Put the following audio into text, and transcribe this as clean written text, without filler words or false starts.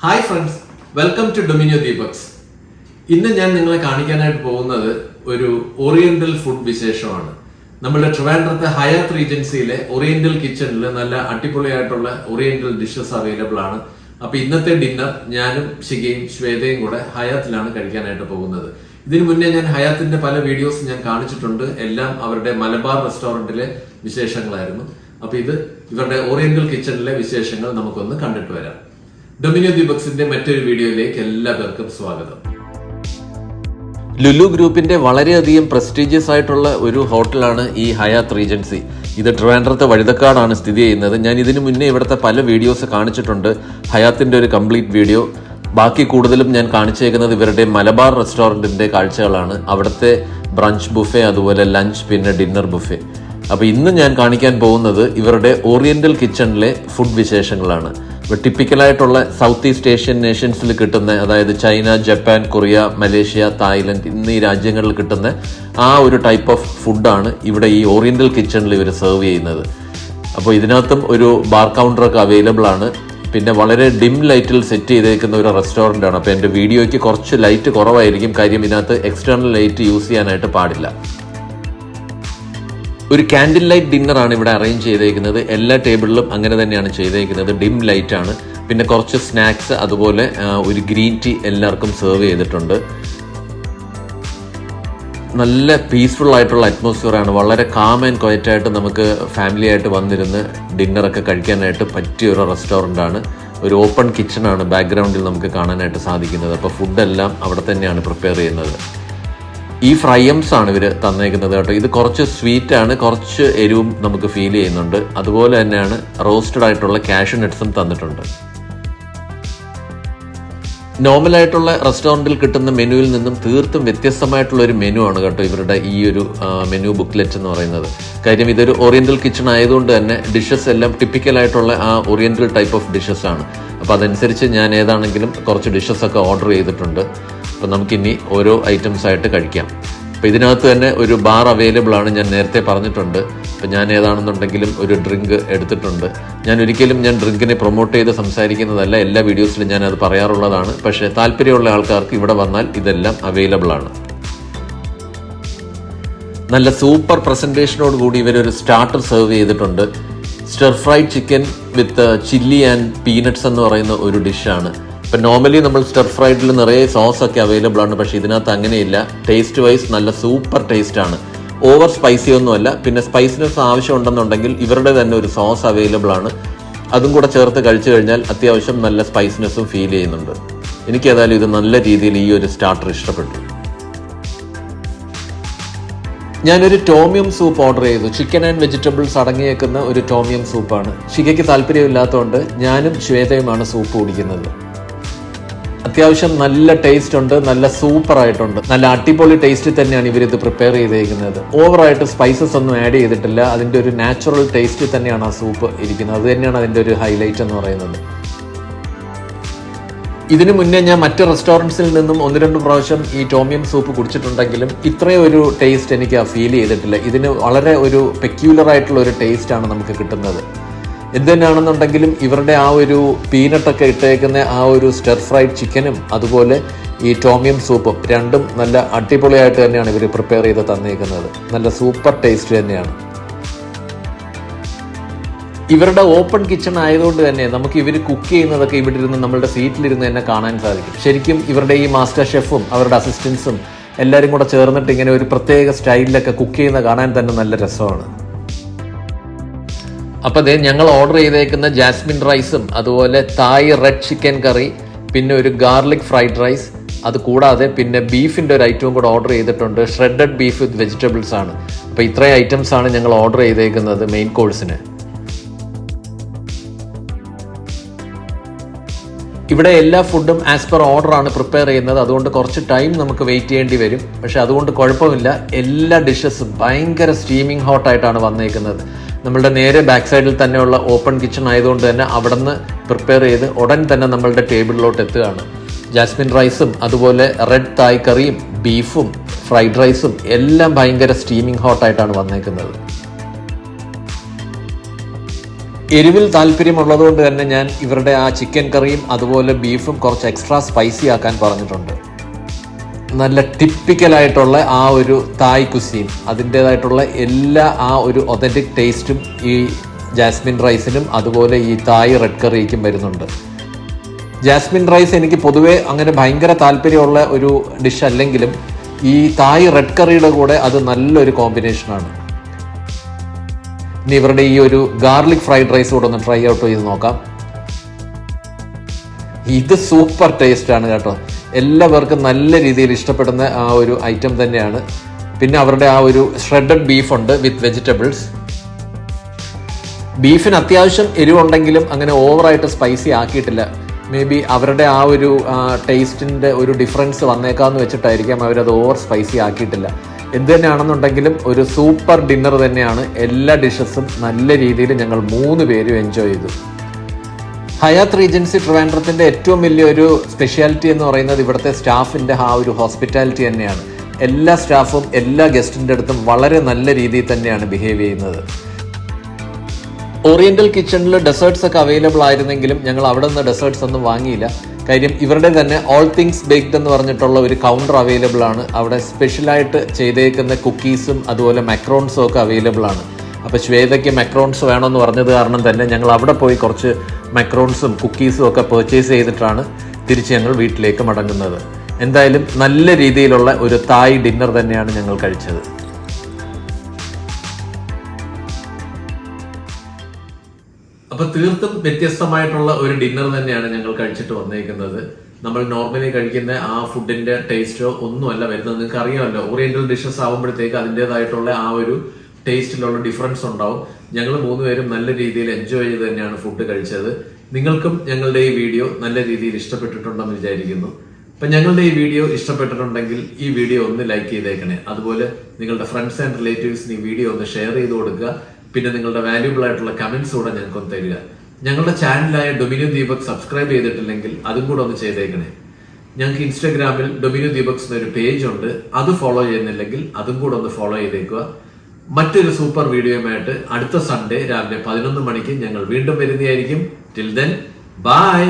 Hi friends, welcome to Dominio Deepak's. ഇന്ന് ഞാൻ നിങ്ങളെ കാണിക്കാനായിട്ട് പോകുന്നത് ഒരു ഓറിയന്റൽ ഫുഡ് വിശേഷമാണ്. നമ്മുടെ ട്രിവാൻഡ്രത്തെ ഹയാത്ത് റീജൻസിയിലെ ഓറിയന്റൽ കിച്ചണിൽ നല്ല അടിപൊളിയായിട്ടുള്ള ഓറിയന്റൽ ഡിഷസ് അവൈലബിൾ ആണ്. അപ്പൊ ഇന്നത്തെ ഡിന്നർ ഞാനും ശിഖയും ശ്വേതയും കൂടെ ഹയാത്തിലാണ് കഴിക്കാനായിട്ട് പോകുന്നത്. ഇതിനു മുന്നേ ഞാൻ ഹയാത്തിന്റെ പല വീഡിയോസ് ഞാൻ കാണിച്ചിട്ടുണ്ട്. എല്ലാം അവരുടെ മലബാർ റെസ്റ്റോറന്റിലെ വിശേഷങ്ങളായിരുന്നു. അപ്പൊ ഇത് ഇവരുടെ ഓറിയന്റൽ കിച്ചണിലെ വിശേഷങ്ങൾ നമുക്കൊന്ന് കണ്ടിട്ട് വരാം. ഡൊമിനിയോ ദീപക്സിന്റെ മറ്റൊരു വീഡിയോയിലേക്ക് എല്ലാവർക്കും സ്വാഗതം. ലുലു ഗ്രൂപ്പിന്റെ വളരെയധികം പ്രസ്റ്റീജിയസ് ആയിട്ടുള്ള ഒരു ഹോട്ടലാണ് ഈ ഹയാത്ത് റീജൻസി. ഇത് ട്രിവാൻഡ്രത്തെ വഴുതക്കാടാണ് സ്ഥിതി ചെയ്യുന്നത്. ഞാൻ ഇതിനു മുന്നേ ഇവിടുത്തെ പല വീഡിയോസ് കാണിച്ചിട്ടുണ്ട്. ഹയാത്തിന്റെ ഒരു കംപ്ലീറ്റ് വീഡിയോ. ബാക്കി കൂടുതലും ഞാൻ കാണിച്ചേക്കുന്നത് ഇവരുടെ മലബാർ റെസ്റ്റോറന്റിന്റെ കാഴ്ചകളാണ്. അവിടുത്തെ ബ്രഞ്ച് ബുഫെ, അതുപോലെ ലഞ്ച്, പിന്നെ ഡിന്നർ ബുഫെ. അപ്പോൾ ഇന്ന് ഞാൻ കാണിക്കാൻ പോകുന്നത് ഇവരുടെ ഓറിയന്റൽ കിച്ചണിലെ ഫുഡ് വിശേഷങ്ങളാണ്. ടിപ്പിക്കലായിട്ടുള്ള സൗത്ത് ഈസ്റ്റ് ഏഷ്യൻ നേഷൻസിൽ കിട്ടുന്ന, അതായത് China, Japan, Korea, Malaysia, Thailand എന്നീ രാജ്യങ്ങളിൽ കിട്ടുന്ന ആ ഒരു ടൈപ്പ് ഓഫ് ഫുഡാണ് ഇവിടെ ഈ ഓറിയന്റൽ കിച്ചണിൽ ഇവർ സെർവ് ചെയ്യുന്നത്. അപ്പോൾ ഇതിനകത്തും ഒരു ബാർ കൗണ്ടറൊക്കെ അവൈലബിൾ ആണ്. പിന്നെ വളരെ ഡിം ലൈറ്റിൽ സെറ്റ് ചെയ്തേക്കുന്ന ഒരു റെസ്റ്റോറൻ്റ് ആണ്. അപ്പോൾ എൻ്റെ വീഡിയോയ്ക്ക് കുറച്ച് ലൈറ്റ് കുറവായിരിക്കും, കാര്യം ഇതിനകത്ത് എക്സ്റ്റേണൽ ലൈറ്റ് യൂസ് ചെയ്യാനായിട്ട് പാടില്ല. ഒരു കാൻഡിൽ ലൈറ്റ് ഡിന്നറാണ് ഇവിടെ അറേഞ്ച് ചെയ്തേക്കുന്നത്. എല്ലാ ടേബിളിലും അങ്ങനെ തന്നെയാണ് ചെയ്തേക്കുന്നത്. ഡിം ലൈറ്റ് ആണ്. പിന്നെ കുറച്ച് സ്നാക്സ്, അതുപോലെ ഒരു ഗ്രീൻ ടീ എല്ലാവർക്കും സെർവ് ചെയ്തിട്ടുണ്ട്. നല്ല പീസ്ഫുൾ ആയിട്ടുള്ള അറ്റ്മോസ്ഫിയർ ആണ്. വളരെ കാം ആൻഡ് ക്വയറ്റ് ആയിട്ട് നമുക്ക് ഫാമിലി ആയിട്ട് വന്നിരുന്ന് ഡിന്നറൊക്കെ കഴിക്കാനായിട്ട് പറ്റിയ ഒരു റെസ്റ്റോറൻ്റ് ആണ്. ഒരു ഓപ്പൺ കിച്ചണാണ് ബാക്ക്ഗ്രൗണ്ടിൽ നമുക്ക് കാണാനായിട്ട് സാധിക്കുന്നത്. അപ്പോൾ ഫുഡെല്ലാം അവിടെ തന്നെയാണ് പ്രിപ്പയർ ചെയ്യുന്നത്. ഈ ഫ്രൈയംസ് ആണ് ഇവർ തന്നേക്കുന്നത് കേട്ടോ. ഇത് കുറച്ച് സ്വീറ്റ് ആണ്, കുറച്ച് എരിവും നമുക്ക് ഫീൽ ചെയ്യുന്നുണ്ട്. അതുപോലെ തന്നെയാണ് റോസ്റ്റഡ് ആയിട്ടുള്ള കാഷ്യൂ നട്ട്സും തന്നിട്ടുണ്ട്. നോർമലായിട്ടുള്ള റെസ്റ്റോറൻറ്റിൽ കിട്ടുന്ന മെനുവിൽ നിന്നും തീർത്തും വ്യത്യസ്തമായിട്ടുള്ള ഒരു മെനു ആണ് കേട്ടോ ഇവരുടെ ഈ ഒരു മെനു ബുക്ക്ലെറ്റ് എന്ന് പറയുന്നത്. കാര്യം ഇതൊരു ഓറിയന്റൽ കിച്ചൺ ആയതുകൊണ്ട് തന്നെ ഡിഷസ് എല്ലാം ടിപ്പിക്കലായിട്ടുള്ള ആ ഓറിയന്റൽ ടൈപ്പ് ഓഫ് ഡിഷസ് ആണ്. അപ്പോൾ അതനുസരിച്ച് ഞാൻ ഏതാണെങ്കിലും കുറച്ച് ഡിഷസൊക്കെ ഓർഡർ ചെയ്തിട്ടുണ്ട്. അപ്പോൾ നമുക്കിനി ഓരോ ഐറ്റംസ് ആയിട്ട് കഴിക്കാം. അപ്പോൾ ഇതിനകത്ത് തന്നെ ഒരു ബാർ അവൈലബിൾ ആണ്, ഞാൻ നേരത്തെ പറഞ്ഞിട്ടുണ്ട്. അപ്പോൾ ഞാൻ ഏതാണെന്നുണ്ടെങ്കിലും ഒരു ഡ്രിങ്ക് എടുത്തിട്ടുണ്ട്. ഞാൻ ഡ്രിങ്കിനെ പ്രൊമോട്ട് ചെയ്ത് സംസാരിക്കുന്നതല്ല, എല്ലാ വീഡിയോസിലും ഞാൻ അത് പറയാറുള്ളതാണ്. പക്ഷേ താല്പര്യമുള്ള ആൾക്കാർക്ക് ഇവിടെ വന്നാൽ ഇതെല്ലാം അവൈലബിൾ ആണ്. നല്ല സൂപ്പർ പ്രസൻറ്റേഷനോട് കൂടി ഇവരൊരു സ്റ്റാർട്ടർ സെർവ് ചെയ്തിട്ടുണ്ട്. Stir fried chicken with chilli and peanuts എന്ന് പറയുന്ന ഒരു ഡിഷാണ്. ഇപ്പം നോർമലി നമ്മൾ സ്റ്റിർ ഫ്രൈഡിൽ നിറയെ സോസൊക്കെ അവൈലബിൾ ആണ്. പക്ഷേ ഇതിനകത്ത് അങ്ങനെയില്ല. ടേസ്റ്റ് വൈസ് നല്ല സൂപ്പർ ടേസ്റ്റ് ആണ്. ഓവർ സ്പൈസി ഒന്നുമല്ല. പിന്നെ സ്പൈസിനെസ് ആവശ്യമുണ്ടെന്നുണ്ടെങ്കിൽ ഇവരുടെ തന്നെ ഒരു സോസ് അവൈലബിൾ ആണ്. അതും കൂടെ ചേർത്ത് കഴിച്ചു കഴിഞ്ഞാൽ അത്യാവശ്യം നല്ല സ്പൈസിനെസ്സും ഫീൽ ചെയ്യുന്നുണ്ട്. എനിക്ക് ഏതായാലും ഇത് നല്ല രീതിയിൽ ഈ ഒരു സ്റ്റാർട്ടർ ഇഷ്ടപ്പെട്ടു. ഞാനൊരു ടോമിയം സൂപ്പ് ഓർഡർ ചെയ്തു. ചിക്കൻ ആൻഡ് വെജിറ്റബിൾസ് അടങ്ങിയേക്കുന്ന ഒരു ടോമിയം സൂപ്പാണ്. ശിഖയ്ക്ക് താല്പര്യമില്ലാത്തതുകൊണ്ട് ഞാനും ശ്വേതയുമാണ് സൂപ്പ് കുടിക്കുന്നത്. അത്യാവശ്യം നല്ല ടേസ്റ്റ് ഉണ്ട്, നല്ല സൂപ്പർ ആയിട്ടുണ്ട്. നല്ല അടിപൊളി ടേസ്റ്റിൽ തന്നെയാണ് ഇവരിത് പ്രിപ്പയർ ചെയ്തേക്കുന്നത്. ഓവറായിട്ട് സ്പൈസസ് ഒന്നും ആഡ് ചെയ്തിട്ടില്ല. അതിൻ്റെ ഒരു നാച്ചുറൽ ടേസ്റ്റിൽ തന്നെയാണ് ആ സൂപ്പ് ഇരിക്കുന്നത്. അത് തന്നെയാണ് അതിൻ്റെ ഒരു ഹൈലൈറ്റ് എന്ന് പറയുന്നത്. ഇതിനു മുന്നേ ഞാൻ മറ്റ് റെസ്റ്റോറൻറ്റ്സിൽ നിന്നും 1-2 പ്രാവശ്യം ഈ ടോമിയം സൂപ്പ് കുടിച്ചിട്ടുണ്ടെങ്കിലും ഇത്രയും ഒരു ടേസ്റ്റ് എനിക്ക് ഫീൽ ചെയ്തിട്ടില്ല. ഇതിന് വളരെ ഒരു പെക്യൂലർ ആയിട്ടുള്ള ഒരു ടേസ്റ്റാണ് നമുക്ക് കിട്ടുന്നത്. എന്ത് തന്നെയാണെന്നുണ്ടെങ്കിലും ഇവരുടെ ആ ഒരു പീനട്ടൊക്കെ ഇട്ടേക്കുന്ന ആ ഒരു സ്റ്റിർ ഫ്രൈഡ് ചിക്കനും അതുപോലെ ഈ ടോമിയം സൂപ്പും രണ്ടും നല്ല അടിപൊളിയായിട്ട് തന്നെയാണ് ഇവർ പ്രിപ്പയർ ചെയ്ത് തന്നേക്കുന്നത്. നല്ല സൂപ്പർ ടേസ്റ്റ് തന്നെയാണ്. ഇവരുടെ ഓപ്പൺ കിച്ചൺ ആയതുകൊണ്ട് തന്നെ നമുക്ക് ഇവർ കുക്ക് ചെയ്യുന്നതൊക്കെ ഇവിടെ ഇരുന്ന് നമ്മളുടെ സീറ്റിലിരുന്ന് തന്നെ കാണാൻ സാധിക്കും. ശരിക്കും ഇവരുടെ ഈ മാസ്റ്റർ ഷെഫും അവരുടെ അസിസ്റ്റൻസും എല്ലാവരും കൂടെ ചേർന്നിട്ട് ഇങ്ങനെ ഒരു പ്രത്യേക സ്റ്റൈലിലൊക്കെ കുക്ക് ചെയ്യുന്ന കാണാൻ തന്നെ നല്ല രസമാണ്. അപ്പോൾ അതേ ഞങ്ങൾ ഓർഡർ ചെയ്തേക്കുന്ന ജാസ്മിൻ റൈസും അതുപോലെ തായ് റെഡ് ചിക്കൻ കറി, പിന്നെ ഒരു ഗാർലിക് ഫ്രൈഡ് റൈസ്, അത് കൂടാതെ പിന്നെ ബീഫിൻ്റെ ഒരു ഐറ്റവും കൂടെ ഓർഡർ ചെയ്തിട്ടുണ്ട്. ഷ്രെഡഡ് ബീഫ് വിത്ത് വെജിറ്റബിൾസ് ആണ്. അപ്പോൾ ഇത്രയും ഐറ്റംസ് ആണ് ഞങ്ങൾ ഓർഡർ ചെയ്തേക്കുന്നത് മെയിൻ കോഴ്സിന്. ഇവിടെ എല്ലാ ഫുഡും ആസ് പെർ ഓർഡർ ആണ് പ്രിപ്പയർ ചെയ്യുന്നത്. അതുകൊണ്ട് കുറച്ച് ടൈം നമുക്ക് വെയിറ്റ് ചെയ്യേണ്ടി വരും. പക്ഷെ അതുകൊണ്ട് കുഴപ്പമില്ല. എല്ലാ ഡിഷസും ഭയങ്കര സ്റ്റീമിങ് ഹോട്ടായിട്ടാണ് വന്നേക്കുന്നത്. നമ്മളുടെ നേരെ ബാക്ക് സൈഡിൽ തന്നെയുള്ള ഓപ്പൺ കിച്ചൺ ആയതുകൊണ്ട് തന്നെ അവിടെ നിന്ന് പ്രിപ്പയർ ചെയ്ത് ഉടൻ തന്നെ നമ്മളുടെ ടേബിളിലോട്ട് എത്തുകയാണ്. ജാസ്മിൻ റൈസും അതുപോലെ റെഡ് തായ് കറിയും ബീഫും ഫ്രൈഡ് റൈസും എല്ലാം ഭയങ്കര സ്റ്റീമിങ് ഹോട്ടായിട്ടാണ് വന്നേക്കുന്നത്. എരിവിൽ താല്പര്യമുള്ളതുകൊണ്ട് തന്നെ ഞാൻ ഇവരുടെ ആ ചിക്കൻ കറിയും അതുപോലെ ബീഫും കുറച്ച് എക്സ്ട്രാ സ്പൈസി ആക്കാൻ പറഞ്ഞിട്ടുണ്ട്. നല്ല ടിപ്പിക്കലായിട്ടുള്ള ആ ഒരു തായ് കുസീൻ, അതിൻ്റേതായിട്ടുള്ള എല്ലാ ആ ഒരു ഒതൻറ്റിക് ടേസ്റ്റും ഈ ജാസ്മിൻ റൈസിനും അതുപോലെ ഈ തായ് റെഡ് കറിക്കും വരുന്നുണ്ട്. ജാസ്മിൻ റൈസ് എനിക്ക് പൊതുവേ അങ്ങനെ ഭയങ്കര താല്പര്യമുള്ള ഒരു ഡിഷ് അല്ലെങ്കിലും ഈ തായ് റെഡ് കറിയുടെ കൂടെ അത് നല്ലൊരു കോമ്പിനേഷനാണ്. ഇനി ഇവരുടെ ഈ ഒരു ഗാർലിക് ഫ്രൈഡ് റൈസ് കൂടെ ഒന്ന് ട്രൈ ഔട്ട് ചെയ്ത് നോക്കാം. ഇത് സൂപ്പർ ടേസ്റ്റാണ് കേട്ടോ. എല്ലാവർക്കും നല്ല രീതിയിൽ ഇഷ്ടപ്പെടുന്ന ആ ഒരു ഐറ്റം തന്നെയാണ്. പിന്നെ അവരുടെ ആ ഒരു ഷ്രെഡഡ് ബീഫുണ്ട് വിത്ത് വെജിറ്റബിൾസ്. ബീഫിന് അത്യാവശ്യം എരിവുണ്ടെങ്കിലും അങ്ങനെ ഓവറായിട്ട് സ്പൈസി ആക്കിയിട്ടില്ല. മേ ബി അവരുടെ ആ ഒരു ടേസ്റ്റിൻ്റെ ഒരു ഡിഫറൻസ് വന്നേക്കാമെന്ന് വെച്ചിട്ടായിരിക്കാം അവരത് ഓവർ സ്പൈസി ആക്കിയിട്ടില്ല. എന്ത് തന്നെയാണെന്നുണ്ടെങ്കിലും ഒരു സൂപ്പർ ഡിന്നർ തന്നെയാണ്. എല്ലാ ഡിഷസും നല്ല രീതിയിൽ ഞങ്ങൾ 3 പേരും എൻജോയ് ചെയ്തു. ഹയാത്ത് റീജൻസി ട്രിവാൻഡ്രത്തിൻ്റെ ഏറ്റവും വലിയൊരു സ്പെഷ്യാലിറ്റി എന്ന് പറയുന്നത് ഇവിടുത്തെ സ്റ്റാഫിൻ്റെ ആ ഒരു ഹോസ്പിറ്റാലിറ്റി തന്നെയാണ്. എല്ലാ സ്റ്റാഫും എല്ലാ ഗസ്റ്റിൻ്റെ അടുത്തും വളരെ നല്ല രീതിയിൽ തന്നെയാണ് ബിഹേവ് ചെയ്യുന്നത്. ഓറിയന്റൽ കിച്ചണിൽ ഡെസേർട്സ് ഒക്കെ അവൈലബിൾ ആയിരുന്നെങ്കിലും ഞങ്ങൾ അവിടെ നിന്ന് ഡെസേർട്സ് ഒന്നും വാങ്ങിയില്ല. കാര്യം ഇവരുടെ തന്നെ ഓൾ തിങ്സ് ബേക്ഡ് എന്ന് പറഞ്ഞിട്ടുള്ള ഒരു കൗണ്ടർ അവൈലബിൾ ആണ്. അവിടെ സ്പെഷ്യലായിട്ട് ചെയ്തേക്കുന്ന കുക്കീസും അതുപോലെ മക്രോൺസും ഒക്കെ അവൈലബിൾ ആണ്. അപ്പോൾ ശ്വേതയ്ക്ക് മക്രോൺസ് വേണമെന്ന് പറഞ്ഞത് കാരണം തന്നെ ഞങ്ങൾ അവിടെ പോയി കുറച്ച് മക്രോൺസും കുക്കീസും ഒക്കെ പർച്ചേസ് ചെയ്തിട്ടാണ് തിരിച്ച് ഞങ്ങൾ വീട്ടിലേക്ക് മടങ്ങുന്നത്. എന്തായാലും നല്ല രീതിയിലുള്ള ഒരു തായ് ഡിന്നർ തന്നെയാണ് ഞങ്ങൾ കഴിച്ചത്. അപ്പൊ തീർത്തും വ്യത്യസ്തമായിട്ടുള്ള ഒരു ഡിന്നർ തന്നെയാണ് ഞങ്ങൾ കഴിച്ചിട്ട് വന്നേക്കുന്നത്. നമ്മൾ നോർമലി കഴിക്കുന്ന ആ ഫുഡിന്റെ ടേസ്റ്റോ ഒന്നുമല്ല വരുന്നത്. നിങ്ങൾക്ക് അറിയാമല്ലോ, ഓറിയന്റൽ ഡിഷസ് ആകുമ്പോഴത്തേക്ക് അതിൻ്റെതായിട്ടുള്ള ആ ഒരു ടേസ്റ്റിലുള്ള ഡിഫറൻസ് ഉണ്ടാവും. ഞങ്ങൾ 3 പേരും നല്ല രീതിയിൽ എൻജോയ് ചെയ്ത് തന്നെയാണ് ഫുഡ് കഴിച്ചത്. നിങ്ങൾക്കും ഞങ്ങളുടെ ഈ വീഡിയോ നല്ല രീതിയിൽ ഇഷ്ടപ്പെട്ടിട്ടുണ്ടെന്ന് വിചാരിക്കുന്നു. അപ്പൊ ഞങ്ങളുടെ ഈ വീഡിയോ ഇഷ്ടപ്പെട്ടിട്ടുണ്ടെങ്കിൽ ഈ വീഡിയോ ഒന്ന് ലൈക്ക് ചെയ്തേക്കണേ. അതുപോലെ നിങ്ങളുടെ ഫ്രണ്ട്സ് ആൻഡ് റിലേറ്റീവ്സിന് ഈ വീഡിയോ ഒന്ന് ഷെയർ ചെയ്ത് കൊടുക്കുക. പിന്നെ നിങ്ങളുടെ വാല്യൂബിൾ ആയിട്ടുള്ള കമന്റ്സ് കൂടെ ഞങ്ങൾക്കൊന്ന് തരിക. ഞങ്ങളുടെ ചാനലായ ഡൊമിനിയോ ദീപക് സബ്സ്ക്രൈബ് ചെയ്തിട്ടില്ലെങ്കിൽ അതും കൂടെ ഒന്ന് ചെയ്തേക്കണേ. ഞങ്ങൾക്ക് ഇൻസ്റ്റാഗ്രാമിൽ ഡൊമിനിയോ ദീപക്സ് എന്നൊരു പേജ് ഉണ്ട്. അത് ഫോളോ ചെയ്യുന്നില്ലെങ്കിൽ അതും കൂടെ ഒന്ന് ഫോളോ ചെയ്തേക്കുക. മറ്റൊരു സൂപ്പർ വീഡിയോയുമായിട്ട് അടുത്ത സൺഡേ രാവിലെ 11 മണിക്ക് ഞങ്ങൾ വീണ്ടും വരുന്നതായിരിക്കും. Till then bye.